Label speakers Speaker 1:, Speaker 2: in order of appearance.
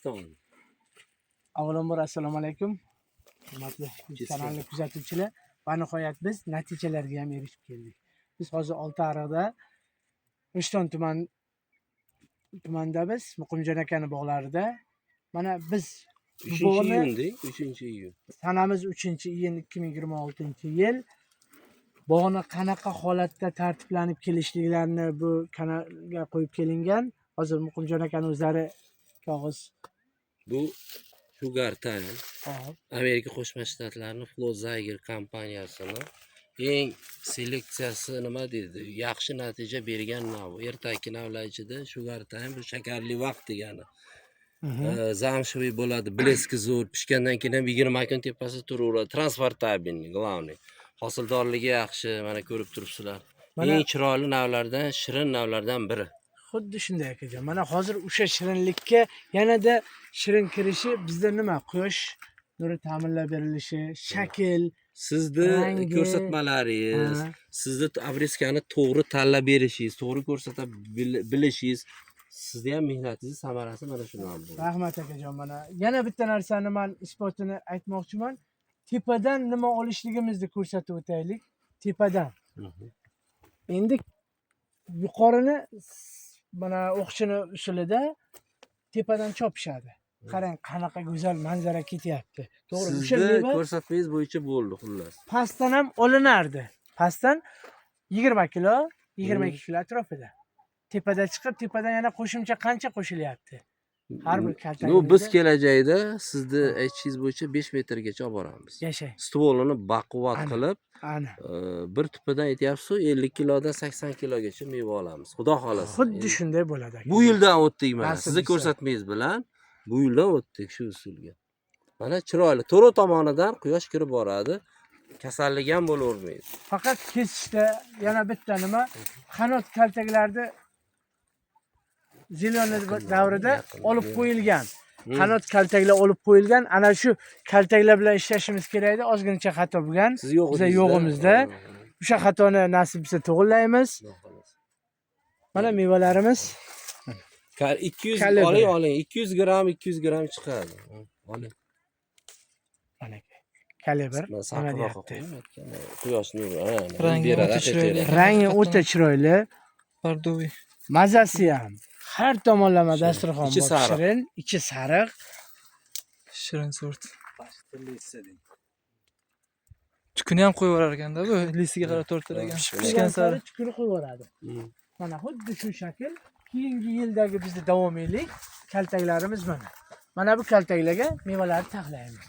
Speaker 1: Tamam.
Speaker 2: Avvalambor assalomu alaykum. Hurmatli kanalni kuzatuvchilar, va nihoyat biz natijalarga ham erishib keldik. Biz hozir Oltiariqda Rishton tumanidamiz, Muqimjon akaning bog'larida. Mana biz
Speaker 1: 3-iyun.
Speaker 2: Sanamiz 3-iyun 2026-yil. Bog'ni qanaqa holatda tartiblanib kelishliklarini bu kanalga qo'yib kelingan. Hozir Muqimjon akaning o'zlari kog'oz.
Speaker 1: Bu Sugar Time. Amerika Qo'shma Shtatlarining Flowzyger kompaniyasining eng seleksiyasi nima deydi? Yaxshi natija bergan nav. Ertaki navlar ichida Sugar Time bu shakarli vaqt degani. Zamshviy bo'ladi, bleski zo'r, pishgandan keyin ham 20 kun tepasida turaveradi. Transportabilniy, главный. Hosildorligi yaxshi, mana ko'rib turibsizlar. Eng chiroyli navlardan, shirin navlardan biri.
Speaker 2: Xuddi shunday akajon. Mana hozir o'sha shirinlikka yanada shirin kirishi bizda nima? Quyosh nuri ta'minlab berilishi, shakl,
Speaker 1: sizni ko'rsatmalaringiz, sizni abreskani to'g'ri tanlab berishingiz, to'g'ri ko'rsata bilishingiz, sizni ham mehnatingiz samarasi mana shundan bo'ladi.
Speaker 2: Rahmat akajon. Mana yana bitta narsani men isbotini aytmoqchiman. Tepadan nima olishligimizni ko'rsatib o'taylik. Tepadan. Endi yuqorini mana o'qchini usulida tepadan chopishadi. Qarang, qanaqa go'zal manzara ketyapti. To'g'ri, o'sha meva
Speaker 1: ko'rsatmangiz bo'yicha bo'ldi xullas.
Speaker 2: Pastdan ham olinardi. Pastdan 20 kilo, 22 kilo atrofida. Tepada chiqib, tepadan yana qo'shimcha qancha qo'shilyapti? Har bir kaltakda.
Speaker 1: Biz kelajakda sizni aytishingiz bo'yicha 5 metrgacha olib boramiz.
Speaker 2: Yashang.
Speaker 1: Stvolini baquvvat qilib,
Speaker 2: ana
Speaker 1: bir tupidan aytyapsiz, 50 kilodan 80 kilogacha meva olamiz. Xudo xolasa.
Speaker 2: Xuddi shunday bo'ladi aka.
Speaker 1: Bu yildan o'tdik mana. Sizni ko'rsatmangiz bilan bu yildan o'tdik shu usulga. Mana chiroyli. To'rov tomonidan quyosh kirib boradi. Kasallik ham bo'lavermaydi.
Speaker 2: Faqat kesishda yana bitta nima, qanot kaltaklarda zilonli davrida olib qo'yilgan. Qanot kaltaklar olib qo'yilgan. Ana shu kaltaklar bilan ishlashimiz kerak edi. Ozgincha xato bo'lgan. Biz yo'g'imizda. O'sha xatoni nasib etsa to'g'rilaymiz. Mana mevalarimiz.
Speaker 1: 200 oling. 200 gram chiqadi. Oling.
Speaker 2: Mana kalibr.
Speaker 1: Quyosh nuri.
Speaker 2: Rangi o'ta chiroyli.
Speaker 3: Pardoviy.
Speaker 2: Mazasi ham har tomonlama dasturxon shirin, ichi sariq.
Speaker 3: Shirin sort. Chukuni ham qo'yib yuborar ekanda bu, lisiga qarab tortilgan. Pishgan sari
Speaker 2: chukuni qo'yib yuboradi. Mana xuddi shu shakl keyingi yildagi bizning davomiylik kaltaklarimiz mana. Mana bu kaltaklarga mevalarni taxlaymiz.